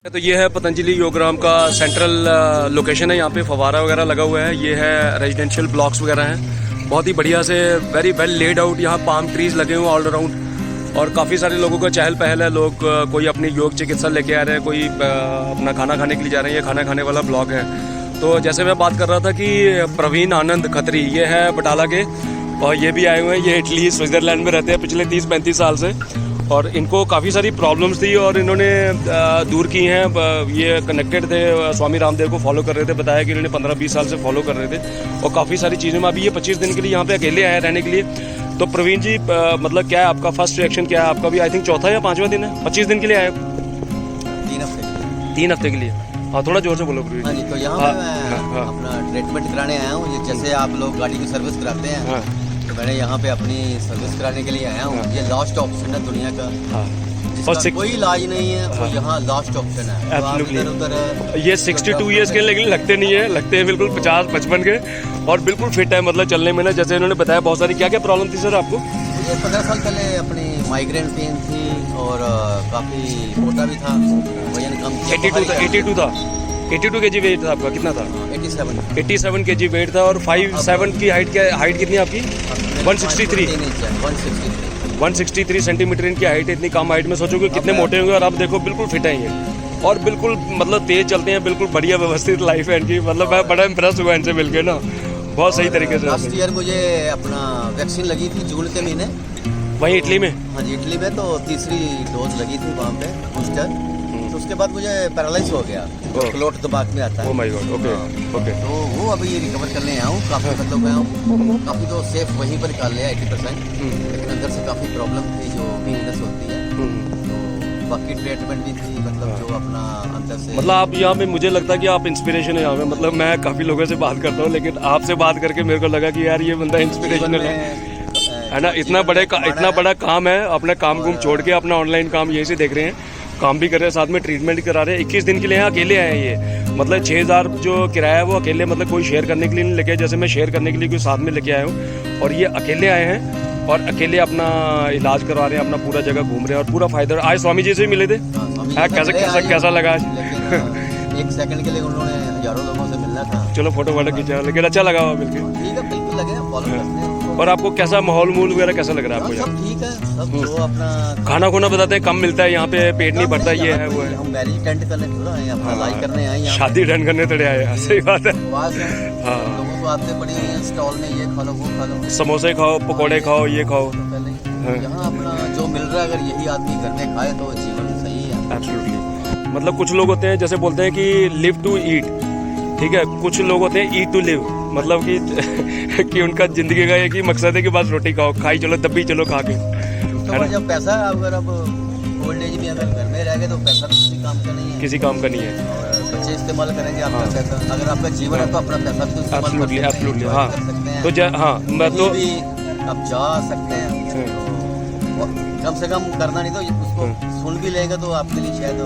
तो ये है पतंजलि योगराम का सेंट्रल लोकेशन है। यहाँ पे फवारा वगैरह लगा हुआ है। ये है रेजिडेंशियल ब्लॉक्स वगैरह हैं, बहुत ही बढ़िया से वेरी वेल लेड आउट। यहाँ पाम ट्रीज लगे हुए हैं ऑल अराउंड और काफ़ी सारे लोगों का चहल पहल है। लोग कोई अपनी योग चिकित्सा लेके आ रहे हैं, कोई अपना खाना खाने के लिए जा रहे हैं। ये खाना खाने वाला ब्लॉक है। तो जैसे मैं बात कर रहा था कि प्रवीण आनंद खत्री ये है बटाला के और ये भी आए हुए हैं। ये इटली स्विट्ज़रलैंड में रहते हैं पिछले 30-35 साल से और इनको काफ़ी सारी प्रॉब्लम्स थी और इन्होंने दूर की हैं। ये कनेक्टेड थे, स्वामी रामदेव को फॉलो कर रहे थे। बताया कि इन्होंने 15-20 साल से फॉलो कर रहे थे और काफ़ी सारी चीज़ों में अभी ये 25 दिन के लिए यहाँ पे अकेले आए हैं रहने के लिए। तो प्रवीण जी मतलब क्या है आपका फर्स्ट रिएक्शन, क्या है आपका? भी आई थिंक चौथा या 5वां दिन है, 25 दिन के लिए आए 3 हफ्ते के लिए। हाँ थोड़ा जोर से बोलो प्रवीण। हाँ जी, तो यहाँ मैं अपना ट्रीटमेंट कराने आया हूँ। जैसे आप लोग गाड़ी की सर्विस कराते हैं तो मैंने यहाँ पे अपनी सर्विस कराने के लिए आया हूँ। ये लास्ट ऑप्शन है दुनिया का, जिसका कोई इलाज नहीं है और यहाँ लास्ट ऑप्शन है। तो ये 62 ईयर्स के लेकिन लगते नहीं है, लगते हैं बिल्कुल 50-55 के और बिल्कुल फिट है मतलब चलने में ना। जैसे इन्होंने बताया बहुत सारी क्या क्या प्रॉब्लम थी सर आपको? मुझे 15 साल पहले अपनी माइग्रेन पेन थी और काफ़ी मोटा भी था, वजन कम 82 केजी वेट था आपका। कितना था? 87 केजी वेट था और 5'7" की हाइट कितनी आपकी? 163 सेंटीमीटर इनकी हाइट है। इतनी कम हाइट में सोचोगे कितने मोटे होंगे और आप देखो बिल्कुल फिट है ये और बिल्कुल मतलब तेज चलते हैं, बिल्कुल बढ़िया व्यवस्थित लाइफ है इनकी। मतलब मैं बड़ा इम्प्रेस हुआ इनसे मिलके ना, बहुत सही तरीके से। लास्ट ईयर मुझे अपना वैक्सीन लगी थी जून के महीने, वहीं इटली में। हाँ जी इटली में, तो तीसरी डोज लगी थी वहाँ पे बूस्टर। तो उसके बाद मुझे पैरालाइज हो गया, क्लोट दिमाग में आता है। Oh my God, okay okay. तो वो अभी रिकवर करने आया हूँ। काफ़ी मतलब मैं हूँ काफ़ी तो सेफ वहीं पर निकाल लिया 80%, लेकिन अंदर से काफ़ी प्रॉब्लम थी जो वीकनेस होती है। तो बाकी ट्रीटमेंट भी थी मतलब जो अपना अंदर से मतलब आप यहाँ पे, मुझे लगता है कि आप इंस्पिरेशन है यहाँ पे। मतलब मैं काफ़ी लोगों से बात करता हूँ लेकिन आपसे बात करके मेरे को लगा कि यार ये बंदा इंस्पिरेशनल है ना। इतना बड़ा काम है, अपना काम छोड़ के अपना ऑनलाइन काम यही से देख रहे हैं, काम भी कर रहे हैं, साथ में ट्रीटमेंट करा रहे हैं। 21 दिन के लिए यहाँ अकेले आए हैं ये। मतलब 6000 जो किराया है वो अकेले, मतलब कोई शेयर करने के लिए नहीं लेके आए। जैसे मैं शेयर करने के लिए कोई साथ में लेके आया हूँ और ये अकेले आए हैं और अकेले अपना इलाज करवा रहे हैं, अपना पूरा जगह घूम रहे हैं और पूरा फायदा। आज स्वामी जी से भी मिले थे, कैसा लगा? 1 सेकंड के लिए उन्होंने हजारों लोगों से मिलना था। चलो फोटो वोटो खींचा, लेकिन अच्छा लगा हुआ मिलके। ठीक है, बिल्कुल लगे फॉलो करते हैं। और आपको कैसा माहौल वगैरह कैसा लग रहा है आपको? सब ठीक है, सब जो अपना खाना खुना बताते हैं कम मिलता है यहाँ पे, पेट नहीं भरता, ये है वो है। हम मैरिज अटेंड करने थोड़ा आए, अपना लाइक करने आए यहाँ, शादी अटेंड करने थोड़े आए हैं। सही बात है। हाँ, लोगों को आते पड़ी हुई हैं स्टॉल में, ये खा लो वो खा लो, समोसे खाओ, पकोड़े खाओ, ये खाओ। यहाँ अपना जो मिल रहा है अगर यही आदमी घर में खाए तो जीवन सही है। एब्सोल्युटली। मतलब कुछ लोग होते हैं जैसे बोलते हैं कि लिव टू ईट, ठीक है। कुछ लोग होते हैं ईट टू लिव, मतलब कि उनका जिंदगी का एक ही मकसद है कि बस रोटी खाओ, खाई चलो दबी चलो खा के, है ना। जब पैसा अगर अब ओल्ड एज में अगर घर में रह गए तो पैसा तो किसी काम का नहीं है, किसी काम का नहीं है। और बच्चे इस्तेमाल करेंगे आपका पैसा। अगर आपका जीवन है तो अपना पैसा भी तो इस्तेमाल कर सकते हैं। हाँ तो हाँ मैं तो भी अब जा सकते हैं, कम से कम करना नहीं तो उसको सुन भी लेगा तो आपके लिए शायद।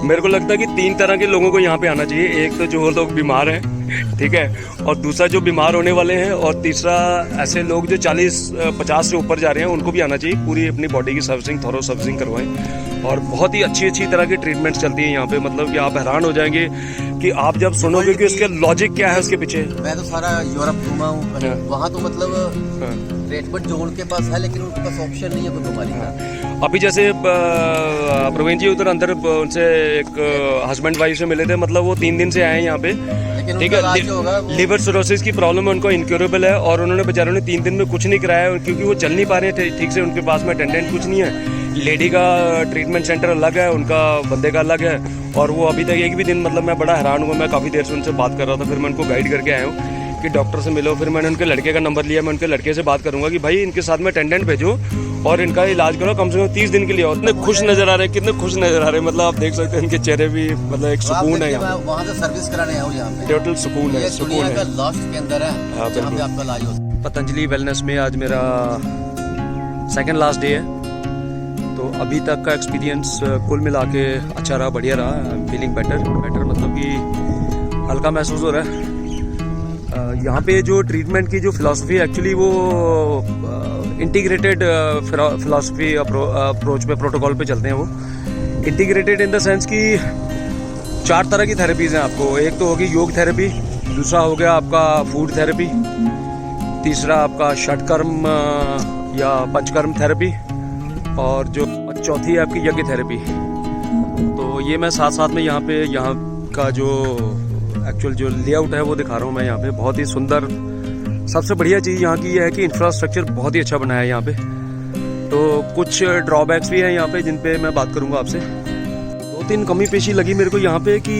मेरे को लगता है कि 3 तरह के लोगों को यहाँ पे आना चाहिए। एक तो जो लोग बीमार हैं, ठीक है, और दूसरा जो बीमार होने वाले हैं, और तीसरा ऐसे लोग जो 40-50 से ऊपर जा रहे हैं उनको भी आना चाहिए। पूरी अपनी बॉडी की सर्विसिंग, थॉरो सर्विसिंग करवाएं और बहुत ही अच्छी तरह की ट्रीटमेंट चलती है यहाँ पे। मतलब कि आप हैरान हो जाएंगे कि आप जब सुनोगे कि उसके लॉजिक क्या है उसके पीछे। मैं तो सारा यूरोप घूमा हूँ, वहाँ तो मतलब ट्रीटमेंट जो उनके पास है लेकिन उनके पास ऑप्शन नहीं है कोई बीमारी का। अभी जैसे प्रवीण जी उधर अंदर उनसे एक हस्बैंड वाइफ से मिले थे, मतलब वो 3 दिन से आए हैं यहाँ पे, ठीक है। लिवर सिरोसिस की प्रॉब्लम है उनको, इनक्योरेबल है और उन्होंने बेचारों ने 3 दिन में कुछ नहीं कराया क्योंकि वो चल नहीं पा रहे थे ठीक से। उनके पास में अटेंडेंट कुछ नहीं है, लेडी का ट्रीटमेंट सेंटर अलग है, उनका बंदे का अलग है। और वो अभी तक एक भी दिन, मतलब मैं बड़ा हैरान हुआ। मैं काफ़ी देर से उनसे बात कर रहा था, फिर मैं उनको गाइड करके आया हूँ कि डॉक्टर से मिलो। फिर मैंने उनके लड़के का नंबर लिया, मैं उनके लड़के से बात करूंगा कि भाई इनके साथ में अटेंडेंट भेजो और इनका इलाज करो कम से कम 30 दिन के लिए। कितने खुश नजर आ रहे हैं, कितने खुश नजर आ रहे हैं। मतलब आप देख सकते हैं इनके चेहरे भी, मतलब एक सुकून है यहाँ। वहाँ से सर्विस कराने आया हूँ यहाँ पे, टोटल सुकून है, सुकून है। लास्ट के अंदर है जहाँ पे आपका इलाज होता है। पतंजलि वेलनेस में आज मेरा 2nd लास्ट डे है। तो अभी तक का एक्सपीरियंस कुल मिला के अच्छा रहा, बढ़िया रहा। फीलिंग बेटर, मतलब कि हल्का महसूस हो रहा है। यहाँ पे जो ट्रीटमेंट की जो फिलॉसफी है एक्चुअली वो इंटीग्रेटेड फिलॉसफी अप्रोच पे, प्रोटोकॉल पे चलते हैं वो, इंटीग्रेटेड इन द सेंस कि 4 तरह की थेरेपीज़ हैं आपको। एक तो होगी योग थेरेपी, दूसरा हो गया आपका फूड थेरेपी, तीसरा आपका षटकर्म या पंचकर्म थेरेपी, और जो चौथी है आपकी यज्ञ थेरेपी। तो ये मैं साथ साथ में यहाँ का जो एक्चुअल जो लेआउट है वो दिखा रहा हूँ मैं यहाँ पे। बहुत ही सुंदर, सबसे बढ़िया चीज़ यहाँ की ये है कि इंफ्रास्ट्रक्चर बहुत ही अच्छा बनाया है यहाँ पे। तो कुछ ड्रॉबैक्स भी हैं यहाँ पे जिन पे मैं बात करूँगा आपसे। 2-3 कमी पेशी लगी मेरे को यहाँ पे कि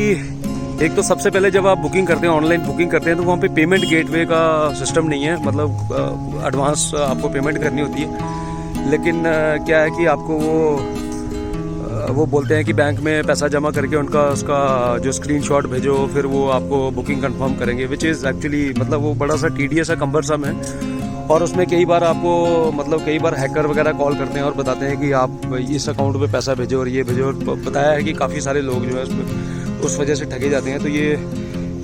एक तो सबसे पहले जब आप बुकिंग करते हैं, ऑनलाइन बुकिंग करते हैं, तो वहाँ पे पेमेंट गेटवे का सिस्टम नहीं है। मतलब एडवांस आपको पेमेंट करनी होती है, लेकिन क्या है कि आपको वो बोलते हैं कि बैंक में पैसा जमा करके उसका जो स्क्रीनशॉट भेजो, फिर वो आपको बुकिंग कंफर्म करेंगे, विच इज़ एक्चुअली मतलब वो बड़ा सा टीडियस है, कम्बरसम है। और उसमें कई बार आपको मतलब कई बार हैकर वगैरह कॉल करते हैं और बताते हैं कि आप इस अकाउंट पे पैसा भेजो और ये भेजो। और बताया है कि काफ़ी सारे लोग जो है उस वजह से ठगे जाते हैं। तो ये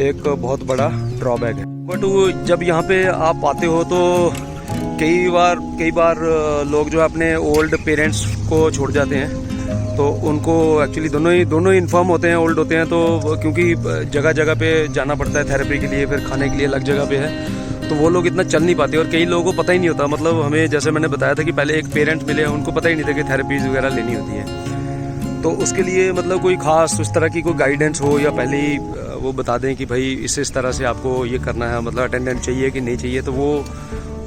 एक बहुत बड़ा ड्रॉबैक है। बट वो जब यहाँ पे आप आते हो तो कई बार लोग जो अपने ओल्ड पेरेंट्स को छोड़ जाते हैं, तो उनको एक्चुअली दोनों ही इन्फॉर्म होते हैं, ओल्ड होते हैं। तो क्योंकि जगह जगह पे जाना पड़ता है थेरेपी के लिए, फिर खाने के लिए अलग जगह पे है, तो वो लोग इतना चल नहीं पाते। और कई लोगों को पता ही नहीं होता। मतलब हमें जैसे मैंने बताया था कि पहले एक पेरेंट मिले, उनको पता ही नहीं था कि थेरेपीज़ वगैरह लेनी होती है। तो उसके लिए मतलब कोई ख़ास उस तरह की कोई गाइडेंस हो, या पहले ही वो बता दें कि भाई इस तरह से आपको ये करना है, मतलब अटेंडेंट चाहिए कि नहीं चाहिए। तो वो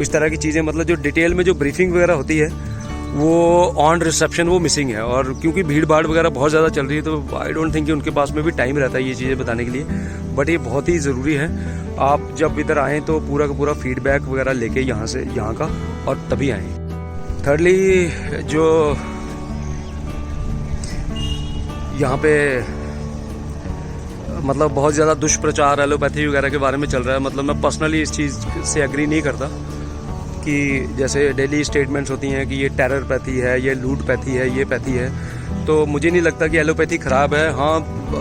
इस तरह की चीज़ें, मतलब जो डिटेल में जो ब्रीफिंग वगैरह होती है वो ऑन रिसेप्शन वो मिसिंग है। और क्योंकि भीड़ भाड़ वगैरह बहुत ज़्यादा चल रही है, तो आई डोंट थिंक कि उनके पास में भी टाइम रहता है ये चीज़ें बताने के लिए। बट ये बहुत ही ज़रूरी है। आप जब इधर आएँ तो पूरा का पूरा फीडबैक वगैरह लेके यहाँ का, और तभी आएँ। थर्डली जो यहाँ पे मतलब बहुत ज़्यादा दुष्प्रचार एलोपैथी वगैरह के बारे में चल रहा है। मतलब मैं पर्सनली इस चीज़ से एग्री नहीं करता कि जैसे डेली स्टेटमेंट्स होती हैं कि ये टेरर पैथी है, ये लूट पैथी है, ये पैथी है। तो मुझे नहीं लगता कि एलोपैथी ख़राब है। हाँ,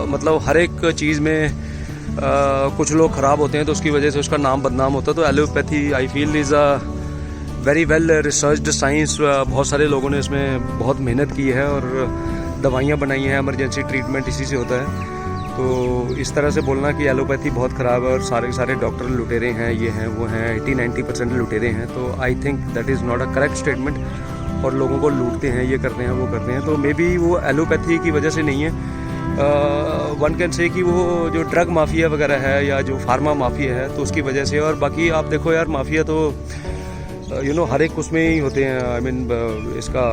मतलब हर एक चीज़ में कुछ लोग ख़राब होते हैं तो उसकी वजह से उसका नाम बदनाम होता है। तो allopathy I feel is a very well researched science. बहुत सारे लोगों ने इसमें बहुत मेहनत की है और दवाइयाँ बनाई हैं, इमरजेंसी ट्रीटमेंट इसी से होता है। तो इस तरह से बोलना कि एलोपैथी बहुत ख़राब है और सारे डॉक्टर लुटेरे हैं, ये हैं वो हैं, 80-90% लुटेरे हैं, तो I think that is not a correct statement. और लोगों को लूटते हैं, ये करते हैं, वो करते हैं, तो मे बी वो एलोपैथी की वजह से नहीं है। वन कैन से कि वो जो ड्रग माफिया वगैरह है या जो फार्मा माफिया है, तो उसकी वजह से। और बाकी आप देखो यार, माफिया तो हर एक उसमें ही होते हैं। आई मीन इसका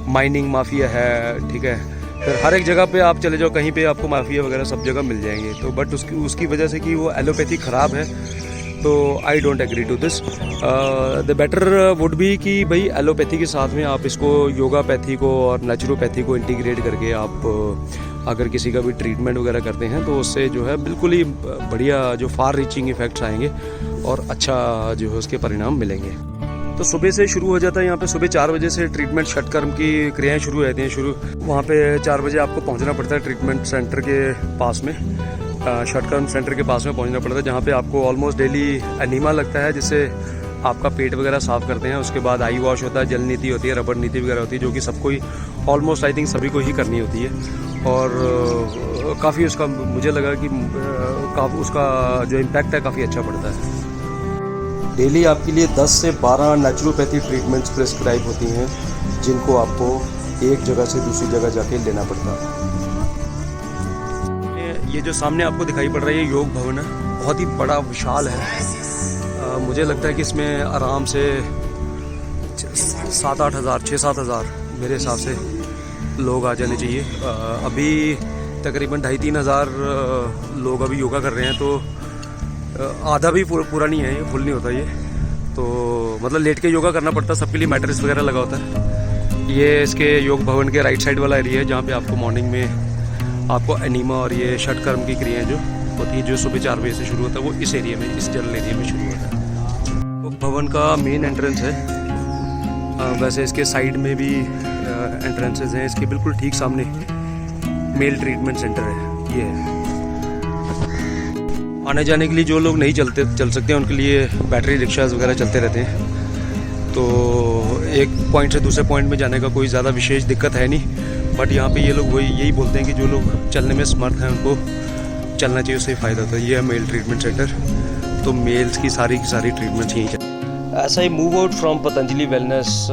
माइनिंग माफिया है, ठीक है, फिर हर एक जगह पे आप चले जाओ, कहीं पे आपको माफिया वगैरह सब जगह मिल जाएंगे। तो बट उसकी वजह से कि वो एलोपैथी ख़राब है, तो I don't agree to this. The better would be कि भाई एलोपैथी के साथ में आप इसको योगापैथी को और नेचुरोपैथी को इंटीग्रेट करके आप अगर किसी का भी ट्रीटमेंट वगैरह करते हैं तो उससे जो है बिल्कुल ही बढ़िया जो फार रीचिंग इफेक्ट्स आएंगे और अच्छा जो है उसके परिणाम मिलेंगे। तो सुबह से शुरू हो जाता है यहाँ पे, सुबह 4 बजे से ट्रीटमेंट षटकर्म की क्रियाएं शुरू हो जाती हैं। वहाँ पे 4 बजे आपको पहुँचना पड़ता है ट्रीटमेंट सेंटर के पास में, षटकर्म सेंटर के पास में पहुँचना पड़ता है, जहाँ पे आपको ऑलमोस्ट डेली एनीमा लगता है, जिससे आपका पेट वगैरह साफ़ करते हैं। उसके बाद आई वॉश होता है, जल नीति होती है, रबड़ नीति वगैरह होती है, जो कि सबको ही ऑलमोस्ट आई थिंक सभी को ही करनी होती है। और काफ़ी उसका मुझे लगा कि उसका जो इम्पैक्ट है काफ़ी अच्छा पड़ता है। डेली आपके लिए 10 से 12 नेचुरोपैथी ट्रीटमेंट्स प्रिस्क्राइब होती हैं, जिनको आपको एक जगह से दूसरी जगह जाके लेना पड़ता है। ये जो सामने आपको दिखाई पड़ रहा है ये योग भवन है, बहुत ही बड़ा विशाल है। मुझे लगता है कि इसमें आराम से 7-8 हज़ार 6-7 हज़ार मेरे हिसाब से लोग आ जाने चाहिए। अभी तकरीबन 2,5-3 हज़ार लोग अभी योगा कर रहे हैं, तो आधा भी पूरा नहीं है, ये फुल नहीं होता ये। तो मतलब लेट के योगा करना पड़ता है, सबके लिए मैट्रेस वगैरह लगा होता है। ये इसके योग भवन के राइट साइड वाला एरिया है, जहाँ पे आपको मॉर्निंग में आपको एनीमा और ये षटकर्म की क्रियाएं जो होती हैं, जो सुबह 4 बजे से शुरू होता है, वो इस एरिया में, इस जनरल एरिया में शुरू होता है। योग भवन का मेन एंट्रेंस है। वैसे इसके साइड में भी एंट्रेंसेस हैं, इसके बिल्कुल ठीक सामने मेल ट्रीटमेंट सेंटर है। ये है आने जाने के लिए जो लोग नहीं चल सकते उनके लिए बैटरी रिक्शाज वगैरह चलते रहते हैं। तो एक पॉइंट से दूसरे पॉइंट में जाने का कोई ज़्यादा विशेष दिक्कत है नहीं। बट यहाँ पे ये लोग यही बोलते हैं कि जो लोग चलने में समर्थ हैं उनको चलना चाहिए, उससे फ़ायदा होता है। ये है मेल ट्रीटमेंट सेंटर, तो मेल्स की सारी ट्रीटमेंट्स यहीं चल। ऐसा ही move out from Patanjali wellness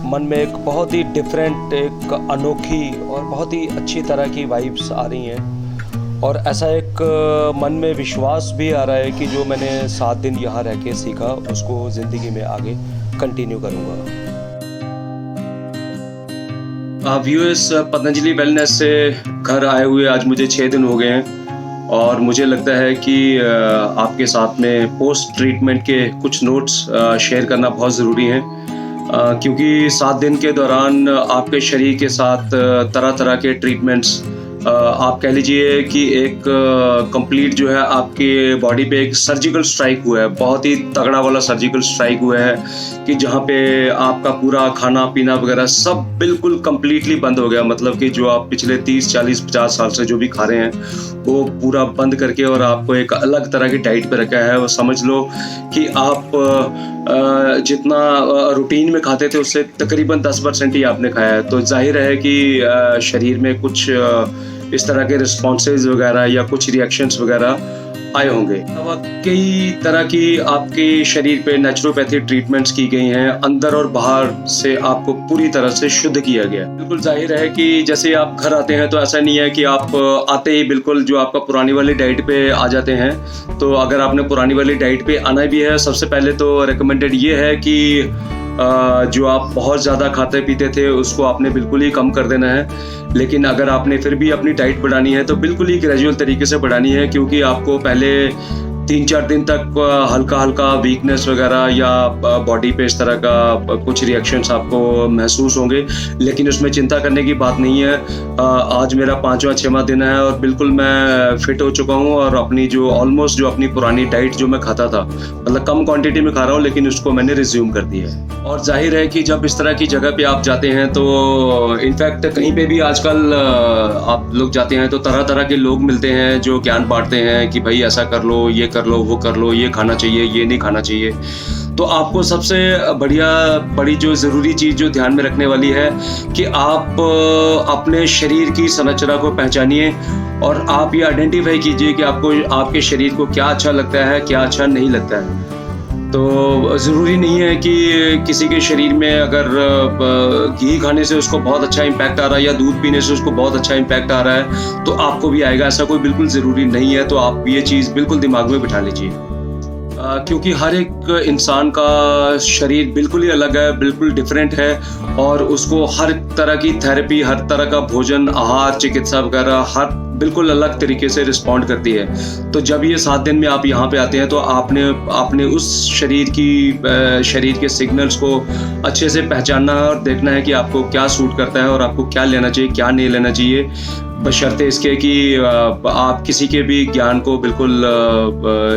मन में एक बहुत ही डिफरेंट, एक अनोखी और बहुत ही अच्छी तरह की वाइब्स आ रही हैं, और ऐसा एक मन में विश्वास भी आ रहा है कि जो मैंने 7 दिन यहाँ रह के सीखा उसको ज़िंदगी में आगे कंटिन्यू करूँगा। व्यूअर्स, पतंजलि वेलनेस से घर आए हुए आज मुझे 6 दिन हो गए हैं, और मुझे लगता है कि आपके साथ में पोस्ट ट्रीटमेंट के कुछ नोट्स शेयर करना बहुत ज़रूरी है, क्योंकि 7 दिन के दौरान आपके शरीर के साथ तरह तरह के ट्रीटमेंट्स, आप कह लीजिए कि एक कंप्लीट जो है आपके बॉडी पे एक सर्जिकल स्ट्राइक हुआ है, बहुत ही तगड़ा वाला सर्जिकल स्ट्राइक हुआ है, कि जहाँ पे आपका पूरा खाना पीना वगैरह सब बिल्कुल कंप्लीटली बंद हो गया। मतलब कि जो आप पिछले 30, 40, 50 साल से जो भी खा रहे हैं वो पूरा बंद करके और आपको एक अलग तरह की डाइट पे रखा है। वो समझ लो कि आप जितना रूटीन में खाते थे उससे तकरीबन 10% ही आपने खाया है। तो जाहिर है कि शरीर में कुछ इस तरह के रिस्पॉन्सेज वगैरह या कुछ रिएक्शंस वगैरह आए होंगे। अब कई तरह की आपके शरीर पे नेचुरोपैथी ट्रीटमेंट्स की गई हैं, अंदर और बाहर से आपको पूरी तरह से शुद्ध किया गया है। बिल्कुल जाहिर है कि जैसे आप घर आते हैं तो ऐसा नहीं है कि आप आते ही बिल्कुल जो आपका पुरानी वाली डाइट पे आ जाते हैं। तो अगर आपने पुरानी वाली डाइट पे आना भी है, सबसे पहले तो रिकमेंडेड ये है कि जो आप बहुत ज़्यादा खाते पीते थे उसको आपने बिल्कुल ही कम कर देना है। लेकिन अगर आपने फिर भी अपनी डाइट बढ़ानी है तो बिल्कुल ही ग्रेजुअल तरीके से बढ़ानी है, क्योंकि आपको पहले 3-4 दिन तक हल्का हल्का वीकनेस वगैरह या बॉडी पे इस तरह का कुछ रिएक्शंस आपको महसूस होंगे, लेकिन उसमें चिंता करने की बात नहीं है। आज मेरा 5वां 6वां दिन है और बिल्कुल मैं फिट हो चुका हूँ, और अपनी जो ऑलमोस्ट जो अपनी पुरानी डाइट जो मैं खाता था, मतलब कम क्वांटिटी में खा रहा हूँ, लेकिन उसको मैंने रिज्यूम कर दिया है। और जाहिर है कि जब इस तरह की जगह पे आप जाते हैं तो इनफैक्ट कहीं पे भी आजकल आप लोग जाते हैं तो तरह तरह के लोग मिलते हैं जो ज्ञान बांटते हैं कि भाई ऐसा कर लो, ये कर लो, वो कर लो, ये खाना चाहिए, ये नहीं खाना चाहिए। तो आपको सबसे बड़ी जो ज़रूरी चीज़ जो ध्यान में रखने वाली है कि आप अपने शरीर की संरचना को पहचानिए, और आप ये आइडेंटिफाई कीजिए कि आपको आपके शरीर को क्या अच्छा लगता है, क्या अच्छा नहीं लगता है। तो ज़रूरी नहीं है कि किसी के शरीर में अगर घी खाने से उसको बहुत अच्छा इम्पैक्ट आ रहा है या दूध पीने से उसको बहुत अच्छा इम्पैक्ट आ रहा है तो आपको भी आएगा, ऐसा कोई बिल्कुल ज़रूरी नहीं है। तो आप ये चीज़ बिल्कुल दिमाग में बिठा लीजिए, क्योंकि हर एक इंसान का शरीर बिल्कुल ही अलग है, बिल्कुल डिफरेंट है, और उसको हर तरह की थेरेपी, हर तरह का भोजन, आहार, चिकित्सा वगैरह हर बिल्कुल अलग तरीके से रिस्पॉन्ड करती है। तो जब ये 7 दिन में आप यहाँ पे आते हैं तो आपने उस शरीर के सिग्नल्स को अच्छे से पहचानना है और देखना है कि आपको क्या सूट करता है और आपको क्या लेना चाहिए, क्या नहीं लेना चाहिए, बशर्ते इसके कि आप किसी के भी ज्ञान को बिल्कुल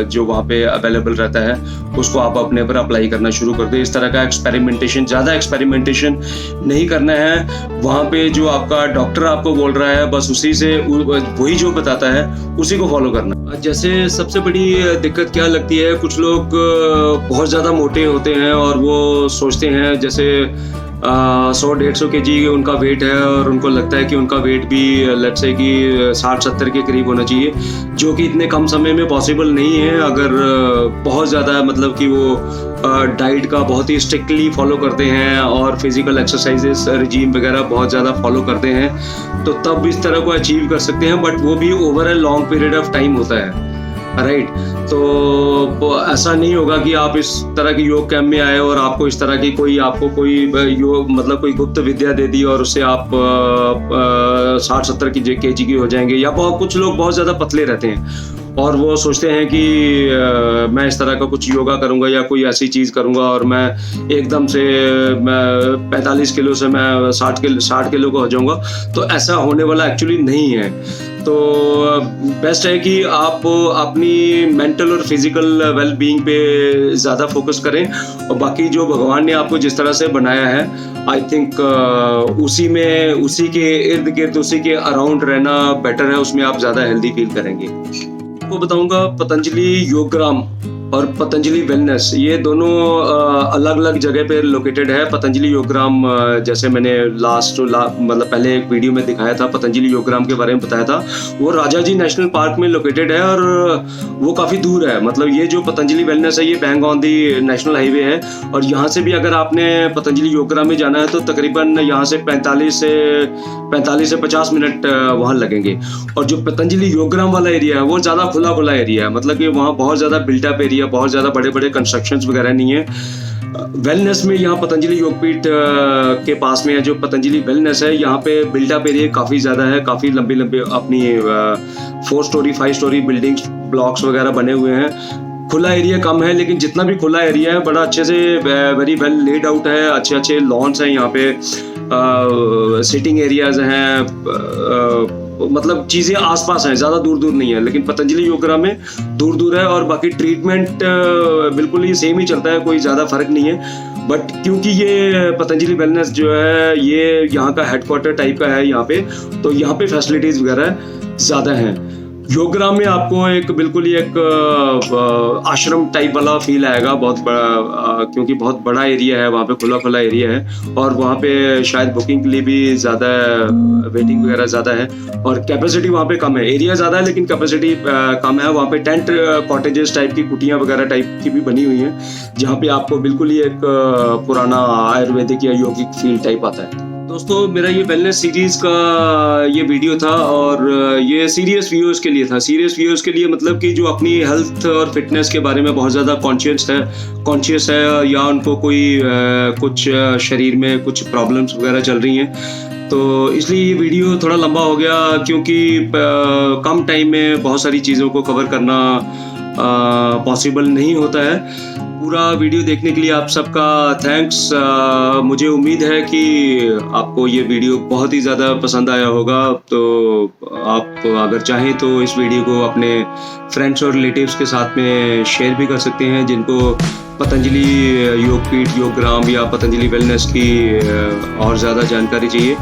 जो वहाँ पे अवेलेबल रहता है उसको आप अपने पर अप्लाई करना शुरू कर दें। इस तरह का ज़्यादा एक्सपेरिमेंटेशन नहीं करना है। वहाँ पे जो आपका डॉक्टर आपको बोल रहा है बस उसी से वही जो बताता है उसी को फॉलो करना। जैसे सबसे बड़ी दिक्कत क्या लगती है, कुछ लोग बहुत ज़्यादा मोटे होते हैं और वो सोचते हैं जैसे 100-150 kg उनका वेट है और उनको लगता है कि उनका वेट भी लेट्स से कि 60-70 के करीब होना चाहिए, जो कि इतने कम समय में पॉसिबल नहीं है। अगर बहुत ज़्यादा मतलब कि वो डाइट का बहुत ही स्ट्रिक्टली फॉलो करते हैं और फिजिकल एक्सरसाइजेस रिजीम वगैरह बहुत ज़्यादा फॉलो करते हैं तो तब इस तरह को अचीव कर सकते हैं, बट वो भी over a long period of time होता है, राइट। तो ऐसा नहीं होगा कि आप इस तरह के योग कैंप में आए और आपको इस तरह की कोई कोई गुप्त विद्या दे दी और उससे आप 60-70 kg के हो जाएंगे। या कुछ लोग बहुत ज़्यादा पतले रहते हैं और वो सोचते हैं कि मैं इस तरह का कुछ योगा करूंगा या कोई ऐसी चीज़ करूंगा और मैं एकदम से 45 किलो से मैं 60 किलो का हो जाऊंगा। तो ऐसा होने वाला एक्चुअली नहीं है। तो बेस्ट है कि आप अपनी मेंटल और फिजिकल वेल बीइंग पे ज़्यादा फोकस करें और बाकी जो भगवान ने आपको जिस तरह से बनाया है आई थिंक उसी के इर्द गिर्द उसी के अराउंड रहना बेटर है, उसमें आप ज़्यादा हेल्दी फील करेंगे। आपको बताऊंगा पतंजलि योगग्राम और पतंजलि वेलनेस, ये दोनों अलग अलग जगह पे लोकेटेड है। पतंजलि योगग्राम जैसे मैंने मतलब पहले एक वीडियो में दिखाया था, पतंजलि योगग्राम के बारे में बताया था, वो राजाजी नेशनल पार्क में लोकेटेड है और वो काफ़ी दूर है। मतलब ये जो पतंजलि वेलनेस है ये bang on the national highway है और यहाँ से भी अगर आपने पतंजलि योगग्राम में जाना है तो तकरीबन यहाँ से 45 से 50 मिनट वहाँ लगेंगे। और जो पतंजलि योगग्राम वाला एरिया है वो ज़्यादा खुला एरिया है, मतलब कि वहाँ बहुत ज़्यादा बिल्टअप एरिया, बहुत ज़्यादा बड़े बड़े कंस्ट्रक्शंस वगैरह नहीं है। वेलनेस में यहाँ पतंजलि योगपीठ के पास में है जो पतंजलि वेलनेस है, यहाँ पे बिल्टअप एरिया काफ़ी ज़्यादा है, काफ़ी लंबी अपनी 4 स्टोरी 5 स्टोरी बिल्डिंग्स ब्लॉक्स वगैरह बने हुए हैं। खुला एरिया कम है, लेकिन जितना भी खुला एरिया है बड़ा अच्छे से वेरी वेल लेड आउट है। अच्छे लॉन्स हैं यहाँ पे, सिटिंग एरियाज हैं, मतलब चीज़ें आसपास हैं, ज़्यादा दूर नहीं है। लेकिन पतंजलि योगग्राम में दूर है और बाकी ट्रीटमेंट बिल्कुल ही सेम ही चलता है, कोई ज़्यादा फर्क नहीं है। बट क्योंकि ये पतंजलि वेलनेस जो है ये यहाँ का हेडक्वार्टर टाइप का है यहाँ पे, तो यहाँ पे फैसिलिटीज़ वगैरह ज़्यादा हैं। योगग्राम में आपको एक बिल्कुल ही एक आश्रम टाइप वाला फील आएगा, बहुत बड़ा, क्योंकि बहुत बड़ा एरिया है वहाँ पे, खुला एरिया है और वहाँ पे शायद बुकिंग के लिए भी ज़्यादा वेटिंग वगैरह ज़्यादा है और कैपेसिटी वहाँ पे कम है। एरिया ज़्यादा है लेकिन कैपेसिटी कम है। वहाँ पे टेंट कॉटेजेस टाइप की, कुटियाँ वगैरह टाइप की भी बनी हुई हैं जहाँ पे आपको बिल्कुल ही एक पुराना आयुर्वेदिक या यौगिक फील टाइप आता है। दोस्तों मेरा ये वेलनेस सीरीज़ का ये वीडियो था और ये सीरियस व्यूअर्स के लिए था। सीरियस व्यूअर्स के लिए मतलब कि जो अपनी हेल्थ और फिटनेस के बारे में बहुत ज़्यादा कॉन्शियस है या उनको कोई कुछ शरीर में कुछ प्रॉब्लम्स वगैरह चल रही हैं, तो इसलिए ये वीडियो थोड़ा लंबा हो गया क्योंकि कम टाइम में बहुत सारी चीज़ों को कवर करना पॉसिबल नहीं होता है। पूरा वीडियो देखने के लिए आप सबका थैंक्स। मुझे उम्मीद है कि आपको ये वीडियो बहुत ही ज़्यादा पसंद आया होगा। तो आप अगर चाहें तो इस वीडियो को अपने फ्रेंड्स और रिलेटिव्स के साथ में शेयर भी कर सकते हैं जिनको पतंजलि योगपीठ, योगग्राम या पतंजलि वेलनेस की और ज़्यादा जानकारी चाहिए।